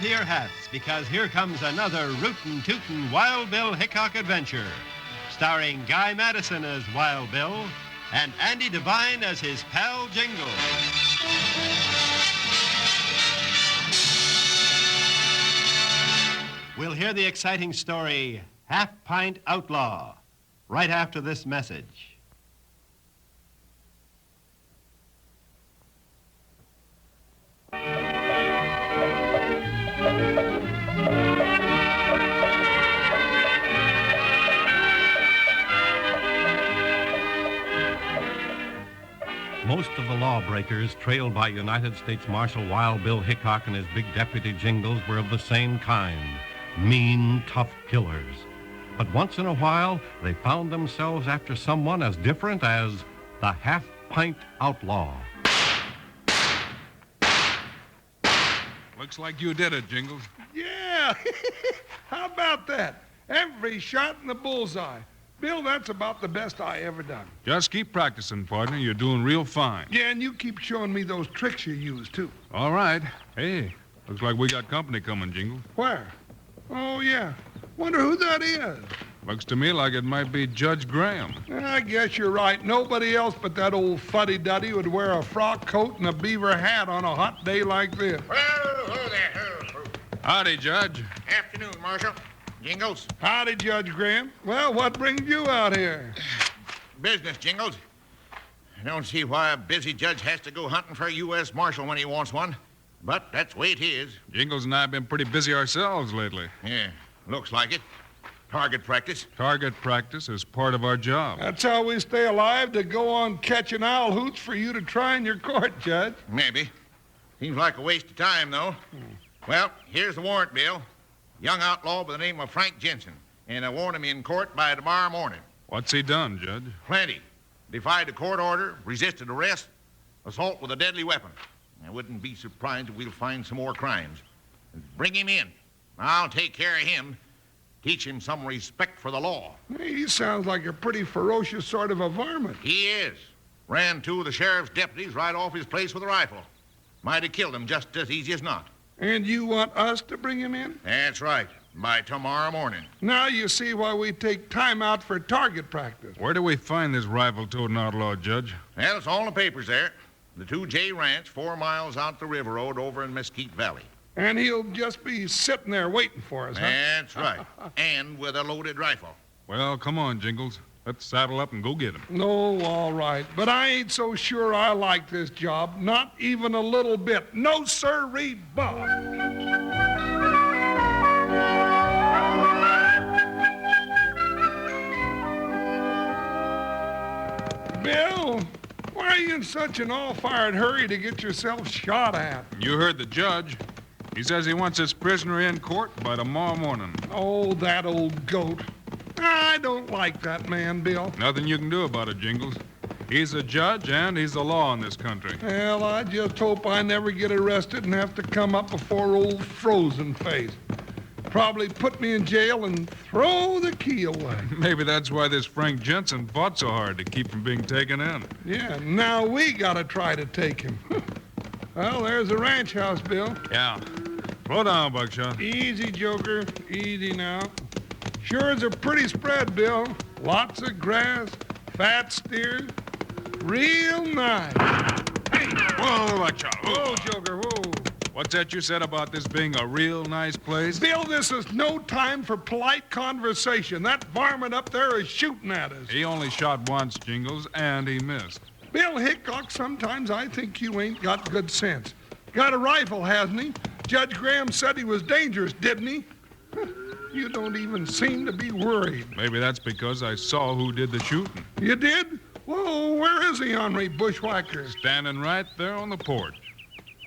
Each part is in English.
onto your hats, because here comes another rootin' tootin' Wild Bill Hickok adventure, starring Guy Madison as Wild Bill and Andy Devine as his pal Jingles. We'll hear the exciting story, Half Pint Outlaw, right after this message. Most of the lawbreakers trailed by United States Marshal Wild Bill Hickok and his big deputy Jingles were of the same kind, mean, tough killers. But once in a while, they found themselves after someone as different as the half-pint outlaw. Looks like you did it, Jingles. Yeah, how about that? Every shot in the bullseye. Bill, that's about the best I ever done. Just keep practicing, partner. You're doing real fine. Yeah, and you keep showing me those tricks you use, too. All right. Hey, looks like we got company coming, Jingles. Where? Oh, yeah. Wonder who that is. Looks to me like it might be Judge Graham. I guess you're right. Nobody else but that old fuddy-duddy would wear a frock coat and a beaver hat on a hot day like this. Well, hello there. Hello. Howdy, Judge. Afternoon, Marshal. Jingles. Howdy, Judge Graham. Well, what brings you out here? Business, Jingles. I don't see why a busy judge has to go hunting for a U.S. Marshal when he wants one, but that's the way it is. Jingles and I have been pretty busy ourselves lately. Yeah, looks like it. Target practice. Target practice is part of our job. That's how we stay alive, to go on catching owl hoots for you to try in your court, Judge. Maybe. Seems like a waste of time, though. Well, here's the warrant, Bill. Young outlaw by the name of Frank Jensen, and I want him in court by tomorrow morning. What's he done, Judge? Plenty. Defied a court order, resisted arrest, assault with a deadly weapon. I wouldn't be surprised if we'll find some more crimes. Bring him in. I'll take care of him. Teach him some respect for the law. Hey, he sounds like a pretty ferocious sort of a varmint. He is. Ran two of the sheriff's deputies right off his place with a rifle. Might have killed him just as easy as not. And you want us to bring him in? That's right. By tomorrow morning. Now you see why we take time out for target practice. Where do we find this rifle-toting outlaw, Judge? Well, it's all in the papers there. The 2J Ranch, 4 miles out the river road over in Mesquite Valley. And he'll just be sitting there waiting for us, huh? That's right. And with a loaded rifle. Well, come on, Jingles. Let's saddle up and go get him. No, all right. But I ain't so sure I like this job. Not even a little bit. No, sirree, Bob. Bill, why are you in such an all-fired hurry to get yourself shot at? You heard the judge. He says he wants his prisoner in court by tomorrow morning. Oh, that old goat. I don't like that man, Bill. Nothing you can do about it, Jingles. He's a judge and he's the law in this country. Well, I just hope I never get arrested and have to come up before old Frozen Face. Probably put me in jail and throw the key away. Maybe that's why this Frank Jensen fought so hard to keep from being taken in. Yeah, now we gotta try to take him. Well, there's the ranch house, Bill. Yeah. Slow down, Buckshot. Easy, Joker. Easy now. Sure is a pretty spread, Bill. Lots of grass, fat steers. Real nice. Hey! Whoa, Buckshot. Whoa, Joker, whoa. What's that you said about this being a real nice place? Bill, this is no time for polite conversation. That varmint up there is shooting at us. He only shot once, Jingles, and he missed. Bill Hickok, sometimes I think you ain't got good sense. Got a rifle, hasn't he? Judge Graham said he was dangerous, didn't he? You don't even seem to be worried. Maybe that's because I saw who did the shooting. You did? Whoa, where is he, Henry Bushwhacker? Standing right there on the porch.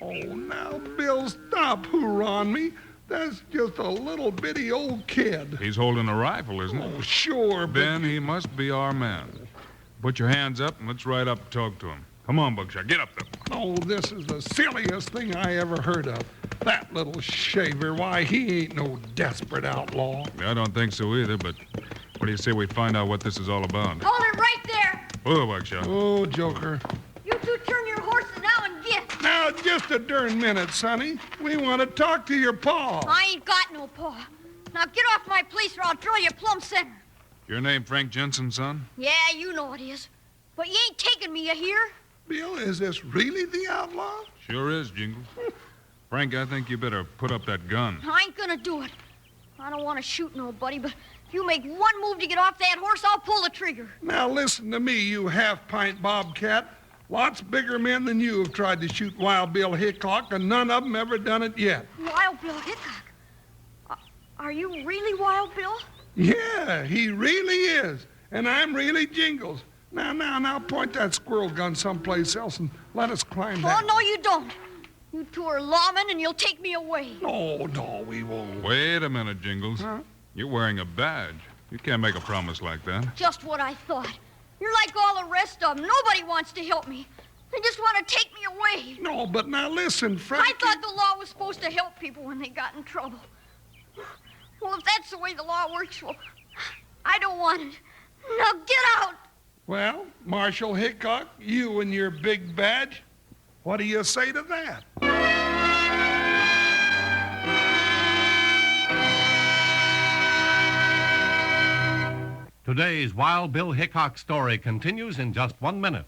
Oh, now, Bill, stop hoorahing me. That's just a little bitty old kid. He's holding a rifle, isn't he? Oh, sure, but... Then he must be our man. Put your hands up and let's ride up and talk to him. Come on, Buckshot, get up there. Oh, this is the silliest thing I ever heard of. That little shaver, why, he ain't no desperate outlaw. I don't think so either, but what do you say we find out what this is all about? Hold it right there. Whoa, Buckshot. Oh, Joker. You two turn your horses now and get. Now, Just a darn minute, Sonny. We want to talk to your pa. I ain't got no pa. Now get off my place or I'll throw you plumb center. Your name Frank Jensen, son? Yeah, you know it is. But you ain't taking me, you hear? Bill, is this really the outlaw? Sure is, Jingles. Frank, I think you better put up that gun. I ain't gonna do it. I don't want to shoot nobody, but if you make one move to get off that horse, I'll pull the trigger. Now listen to me, you half-pint bobcat. Lots bigger men than you have tried to shoot Wild Bill Hickok, and none of them ever done it yet. Wild Bill Hickok? Are you really Wild Bill? Yeah, he really is. And I'm really Jingles. Now, point that squirrel gun someplace else and let us climb down. Oh, no, you don't. You two are lawmen, and you'll take me away. No, we won't. Wait a minute, Jingles. Huh? You're wearing a badge. You can't make a promise like that. Just what I thought. You're like all the rest of them. Nobody wants to help me. They just want to take me away. No, but now listen, Frank. I thought the law was supposed to help people when they got in trouble. Well, if that's the way the law works, well, I don't want it. Now get out. Well, Marshal Hickok, you and your big badge, what do you say to that? Today's Wild Bill Hickok story continues in just 1 minute.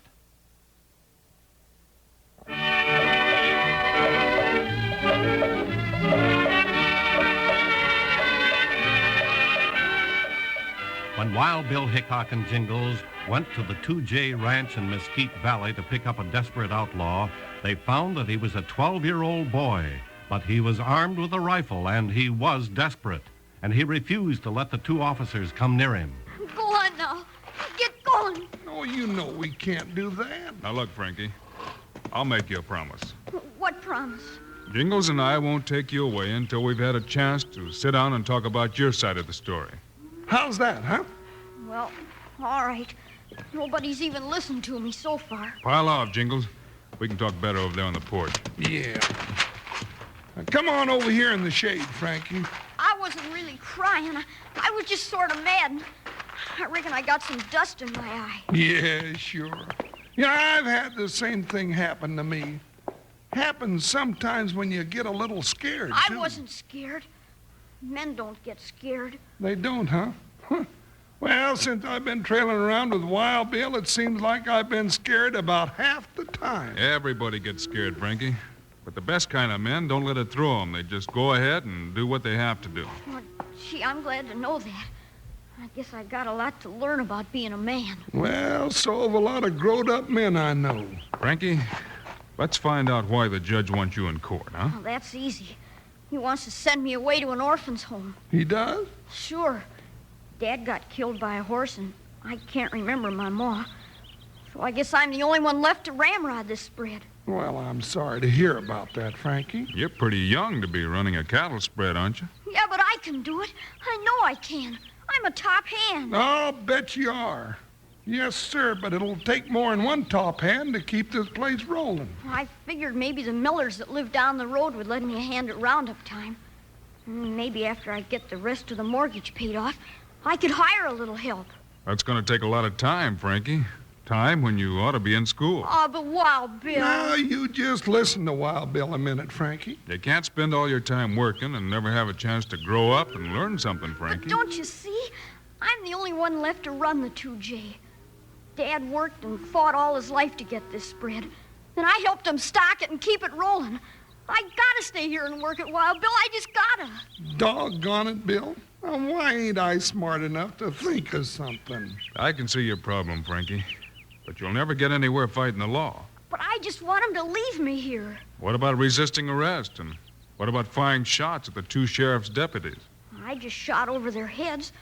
When Wild Bill Hickok and Jingles went to the 2J Ranch in Mesquite Valley to pick up a desperate outlaw, they found that he was a 12-year-old boy, but he was armed with a rifle and he was desperate, and he refused to let the two officers come near him. Go on now. Get going. Oh, you know we can't do that. Now, look, Frankie. I'll make you a promise. What promise? Jingles and I won't take you away until we've had a chance to sit down and talk about your side of the story. How's that, huh? Well, all right. Nobody's even listened to me so far. Pile off, Jingles. We can talk better over there on the porch. Yeah. Now, come on over here in the shade, Frankie. I wasn't really crying. I was just sort of mad. I reckon I got some dust in my eye. Yeah, sure. Yeah, I've had the same thing happen to me. Happens sometimes when you get a little scared, I too. wasn't scared. Men don't get scared. They don't, huh? Well, since I've been trailing around with Wild Bill, it seems like I've been scared about half the time. Everybody gets scared, Frankie. But the best kind of men don't let it throw them. They just go ahead and do what they have to do. Well, gee, I'm glad to know that. I guess I got a lot to learn about being a man. Well, so have a lot of grown-up men I know. Frankie, let's find out why the judge wants you in court, huh? Well, that's easy. He wants to send me away to an orphan's home. He does? Sure. Dad got killed by a horse, and I can't remember my ma. So I guess I'm the only one left to ramrod this spread. Well, I'm sorry to hear about that, Frankie. You're pretty young to be running a cattle spread, aren't you? Yeah, but I can do it. I know I can. I'm a top hand. I'll bet you are. Yes, sir, but it'll take more than one top hand to keep this place rolling. I figured maybe the Millers that live down the road would lend me a hand at roundup time. Maybe after I get the rest of the mortgage paid off, I could hire a little help. That's going to take a lot of time, Frankie. Time when you ought to be in school. Oh, but Wild Bill. Now, you just listen to Wild Bill a minute, Frankie. You can't spend all your time working and never have a chance to grow up and learn something, Frankie. But don't you see? I'm the only one left to run the 2J. Dad worked and fought all his life to get this spread. Then I helped him stock it and keep it rolling. I gotta stay here and work at Wild Bill. I just gotta. Doggone it, Bill. Now, why ain't I smart enough to think of something? I can see your problem, Frankie. But you'll never get anywhere fighting the law. But I just want him to leave me here. What about resisting arrest? And what about firing shots at the two sheriff's deputies? I just shot over their heads.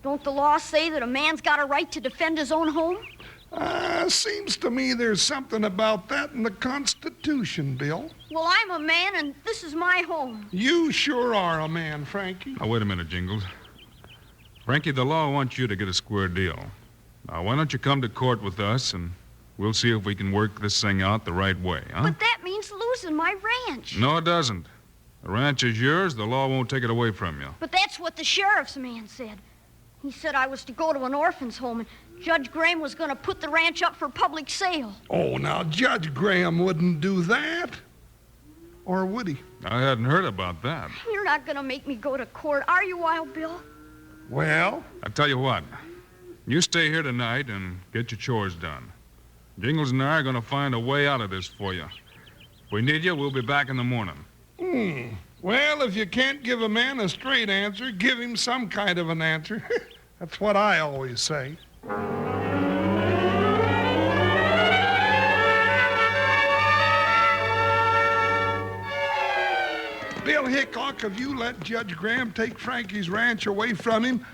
Don't the law say that a man's got a right to defend his own home? Seems to me there's something about that in the Constitution, Bill. Well, I'm a man, and this is my home. You sure are a man, Frankie. Now, wait a minute, Jingles. Frankie, the law wants you to get a square deal. Now, why don't you come to court with us, and we'll see if we can work this thing out the right way, huh? But that means losing my ranch. No, it doesn't. The ranch is yours. The law won't take it away from you. But that's what the sheriff's man said. He said I was to go to an orphan's home, and Judge Graham was going to put the ranch up for public sale. Oh, now, Judge Graham wouldn't do that. Or would he? I hadn't heard about that. You're not going to make me go to court, are you, Wild Bill? Well, I tell you what. You stay here tonight and get your chores done. Jingles and I are going to find a way out of this for you. If we need you, we'll be back in the morning. Well, if you can't give a man a straight answer, give him some kind of an answer. That's what I always say. Bill Hickok, if you let Judge Graham take Frankie's ranch away from him,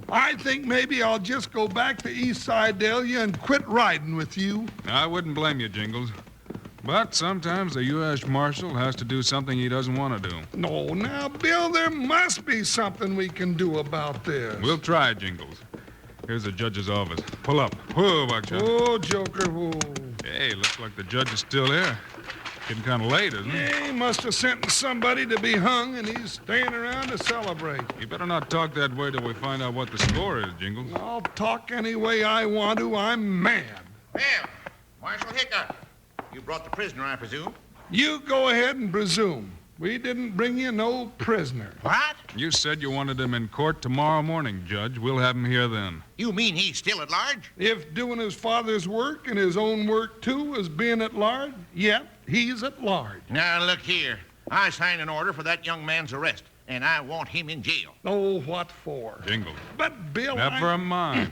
I think maybe I'll just go back to East Sidelia and quit riding with you. I wouldn't blame you, Jingles. But sometimes the U.S. Marshal has to do something he doesn't want to do. No, now, Bill, there must be something we can do about this. We'll try, Jingles. Here's the judge's office. Pull up. Whoa, Buckshot. Oh, Joker, whoa. Hey, looks like the judge is still here. Getting kind of late, isn't it? Yeah, he must have sentenced somebody to be hung, and he's staying around to celebrate. You better not talk that way till we find out what the score is, Jingles. I'll talk any way I want to. I'm mad. Well, Marshal Hickok, you brought the prisoner, I presume? You go ahead and presume. We didn't bring you no prisoner. What? You said you wanted him in court tomorrow morning, Judge. We'll have him here then. You mean he's still at large? If doing his father's work and his own work, too, is being at large, yep, he's at large. Now, look here. I signed an order for that young man's arrest, and I want him in jail. Oh, what for? Jingles. But, Bill, Never mind.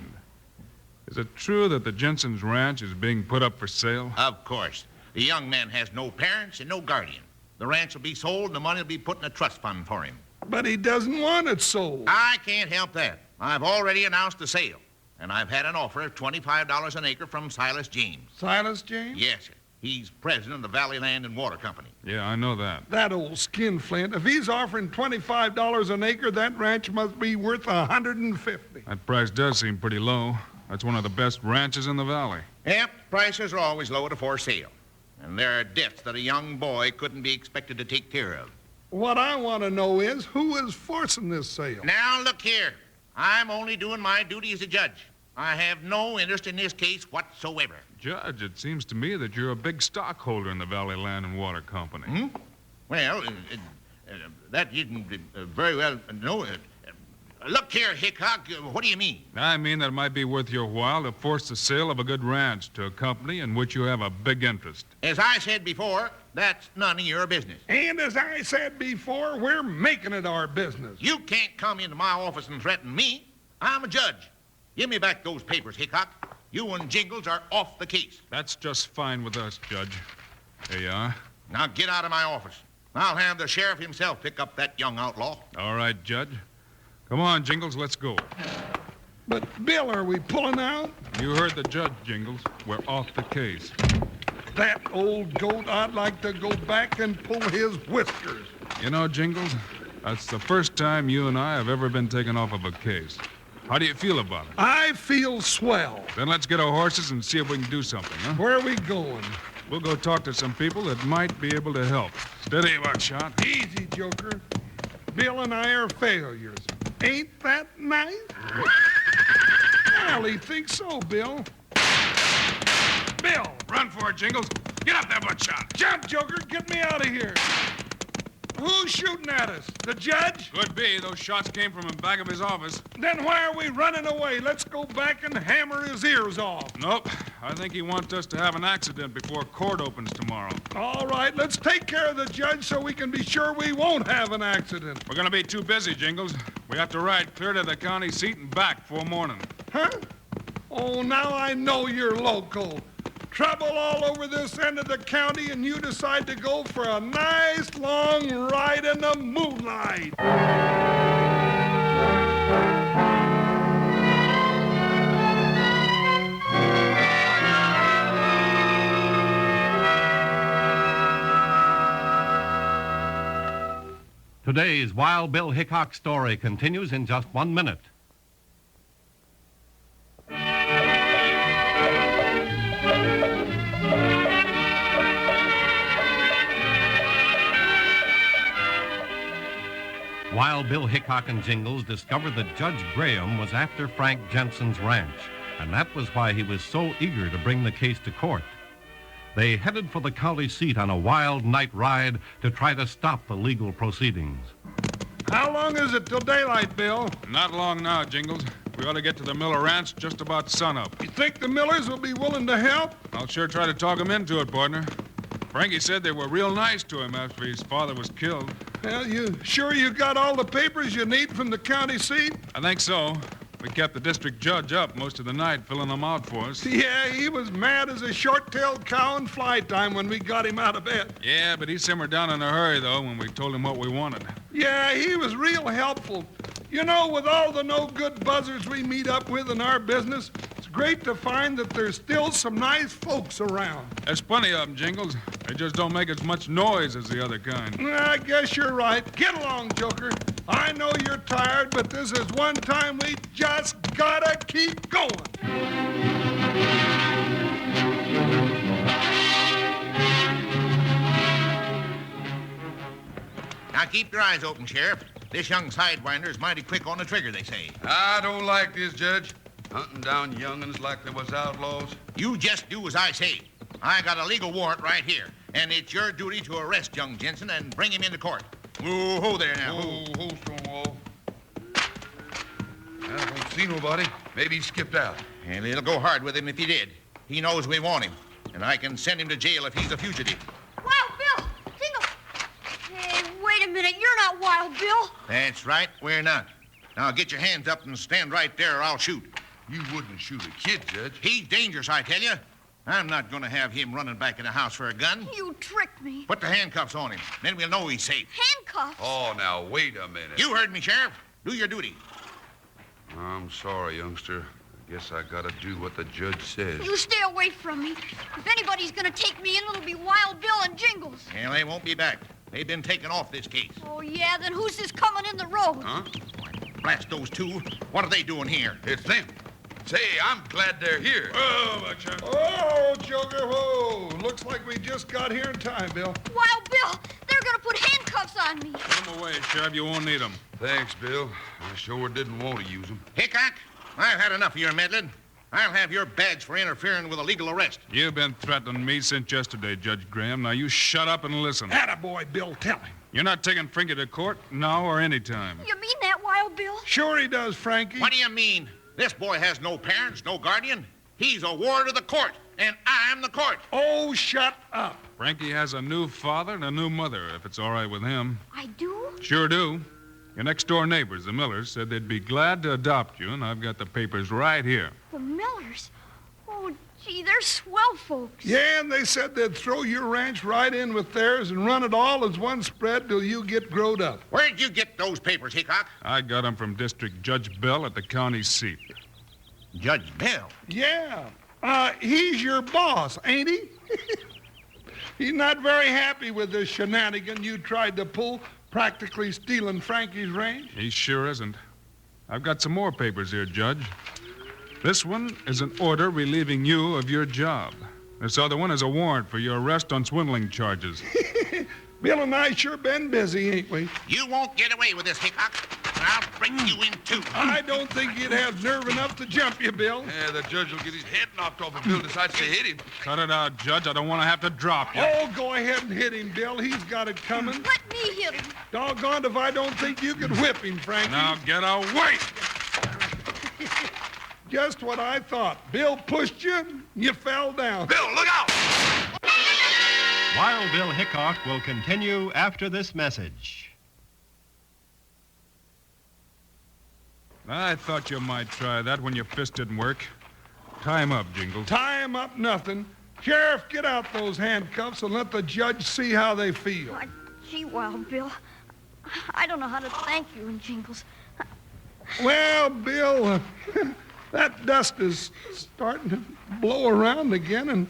Is it true that the Jensen's ranch is being put up for sale? Of course. The young man has no parents and no guardian. The ranch will be sold, and the money will be put in a trust fund for him. But he doesn't want it sold. I can't help that. I've already announced the sale, and I've had an offer of $25 an acre from Silas James. Silas James? Yes, sir. He's president of the Valley Land and Water Company. Yeah, I know that. That old skinflint. If he's offering $25 an acre, that ranch must be worth $150. That price does seem pretty low. That's one of the best ranches in the valley. Yep, prices are always low at a for sale. And there are debts that a young boy couldn't be expected to take care of. What I want to know is who is forcing this sale? Now, look here. I'm only doing my duty as a judge. I have no interest in this case whatsoever. Judge, it seems to me that you're a big stockholder in the Valley Land and Water Company. Well, that isn't very well known. Look here, Hickok, what do you mean? I mean that it might be worth your while to force the sale of a good ranch to a company in which you have a big interest. As I said before, that's none of your business. And as I said before, we're making it our business. You can't come into my office and threaten me. I'm a judge. Give me back those papers, Hickok. You and Jingles are off the case. That's just fine with us, Judge. Here you are. Now get out of my office. I'll have the sheriff himself pick up that young outlaw. All right, Judge. Come on, Jingles, let's go. But, Bill, are we pulling out? You heard the judge, Jingles. We're off the case. That old goat, I'd like to go back and pull his whiskers. You know, Jingles, that's the first time you and I have ever been taken off of a case. How do you feel about it? I feel swell. Then let's get our horses and see if we can do something, huh? Where are we going? We'll go talk to some people that might be able to help. Steady, Buckshot. Easy, Joker. Bill and I are failures. Ain't that nice? Well, he thinks so, Bill. Bill! Run for it, Jingles. Get up there, Buckshot. Jump, Joker! Get me out of here! Who's shooting at us? The judge? Could be. Those shots came from the back of his office. Then why are we running away? Let's go back and hammer his ears off. Nope. I think he wants us to have an accident before court opens tomorrow. All right, let's take care of the judge so we can be sure we won't have an accident. We're going to be too busy, Jingles. We have to ride clear to the county seat and back before morning. Huh? Oh, now I know you're local. Trouble all over this end of the county, and you decide to go for a nice long ride in the moonlight. Today's Wild Bill Hickok story continues in just 1 minute. Wild Bill Hickok and Jingles discovered that Judge Graham was after Frank Jensen's ranch, and that was why he was so eager to bring the case to court. They headed for the county seat on a wild night ride to try to stop the legal proceedings. How long is it till daylight, Bill? Not long now, Jingles. We ought to get to the Miller Ranch just about sunup. You think the Millers will be willing to help? I'll sure try to talk them into it, partner. Frankie said they were real nice to him after his father was killed. Well, you sure you got all the papers you need from the county seat? I think so. We kept the district judge up most of the night filling them out for us. Yeah, he was mad as a short-tailed cow in fly time when we got him out of bed. Yeah, but he simmered down in a hurry, though, when we told him what we wanted. Yeah, he was real helpful. You know, with all the no-good buzzers we meet up with in our business, it's great to find that there's still some nice folks around. There's plenty of them, Jingles. They just don't make as much noise as the other kind. I guess you're right. Get along, Joker. I know you're tired, but this is one time we just gotta keep going. Now keep your eyes open, Sheriff. This young sidewinder is mighty quick on the trigger, they say. I don't like this, Judge. Hunting down young'uns like there was outlaws. You just do as I say. I got a legal warrant right here, and it's your duty to arrest young Jensen and bring him into court. Whoa, there now. Whoa, Stonewall. I don't see nobody. Maybe he skipped out. And it'll go hard with him if he did. He knows we want him, and I can send him to jail if he's a fugitive. Wild Bill! Jingles! Hey, wait a minute. You're not Wild Bill. That's right, we're not. Now get your hands up and stand right there or I'll shoot. You wouldn't shoot a kid, Judge. He's dangerous, I tell you. I'm not going to have him running back in the house for a gun. You tricked me. Put the handcuffs on him. Then we'll know he's safe. Handcuffs? Oh, now, wait a minute. You heard me, Sheriff. Do your duty. I'm sorry, youngster. I guess I gotta do what the judge says. You stay away from me. If anybody's gonna take me in, it'll be Wild Bill and Jingles. Well, they won't be back. They've been taken off this case. Oh, yeah? Then who's this coming in the road? Huh? Blast those two. What are they doing here? It's them. Say, I'm glad they're here. Oh, Joker, whoa. Looks like we just got here in time, Bill. Wild Bill! They're gonna put handcuffs on me. Put them away, Sheriff. You won't need them. Thanks, Bill. I sure didn't want to use them. Hickok, I've had enough of your meddling. I'll have your badge for interfering with a legal arrest. You've been threatening me since yesterday, Judge Graham. Now you shut up and listen. Attaboy, Bill, tell him. You're not taking Frankie to court now or any time. You mean that, Wild Bill? Sure he does, Frankie. What do you mean? This boy has no parents, no guardian. He's a ward of the court, and I'm the court. Oh, shut up. Frankie has a new father and a new mother, if it's all right with him. I do? Sure do. Your next-door neighbors, the Millers, said they'd be glad to adopt you, and I've got the papers right here. The Millers? Oh, gee, they're swell folks. Yeah, and they said they'd throw your ranch right in with theirs and run it all as one spread till you get growed up. Where'd you get those papers, Hickok? I got them from District Judge Bell at the county seat. Judge Bell. Yeah. He's your boss, ain't he? He's not very happy with this shenanigan you tried to pull, practically stealing Frankie's range. He sure isn't. I've got some more papers here, Judge. This one is an order relieving you of your job. This other one is a warrant for your arrest on swindling charges. Bill and I sure been busy, ain't we? You won't get away with this, Hickok. I'll break you in two. I don't think you'd have nerve enough to jump you, Bill. Yeah, the judge will get his head knocked off if Bill decides to hit him. Cut it out, Judge. I don't want to have to drop you. Oh, go ahead and hit him, Bill. He's got it coming. Let me hit him. Doggone if I don't think you could whip him, Frankie. Now get away! Just what I thought. Bill pushed you, you fell down. Bill, look out! Wild Bill Hickok will continue after this message. I thought you might try that when your fist didn't work. Tie him up, Jingles. Tie him up nothing. Sheriff, get out those handcuffs and let the judge see how they feel. Gee, Wild Bill, I don't know how to thank you and Jingles. Well, Bill, that dust is starting to blow around again, and,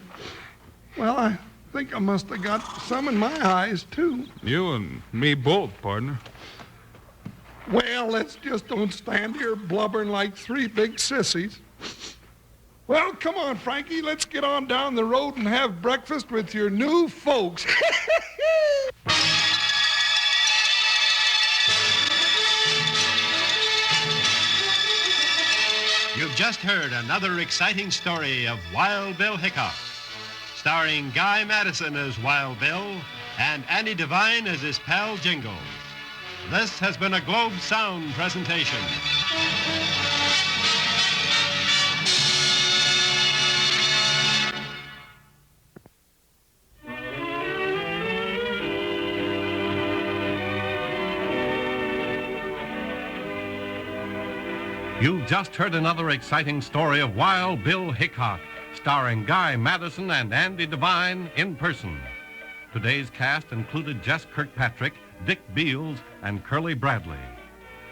well, I think I must have got some in my eyes, too. You and me both, partner. Well, let's just don't stand here blubbering like three big sissies. Well, come on, Frankie. Let's get on down the road and have breakfast with your new folks. You've just heard another exciting story of Wild Bill Hickok, starring Guy Madison as Wild Bill and Andy Devine as his pal Jingles. This has been a Globe Sound presentation. You've just heard another exciting story of Wild Bill Hickok, starring Guy Madison and Andy Devine in person. Today's cast included Jess Kirkpatrick, Dick Beals, and Curly Bradley.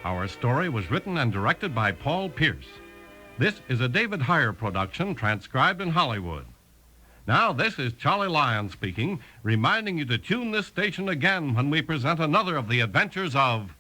Our story was written and directed by Paul Pierce. This is a David Heyer production transcribed in Hollywood. Now, this is Charlie Lyon speaking, reminding you to tune this station again when we present another of the adventures of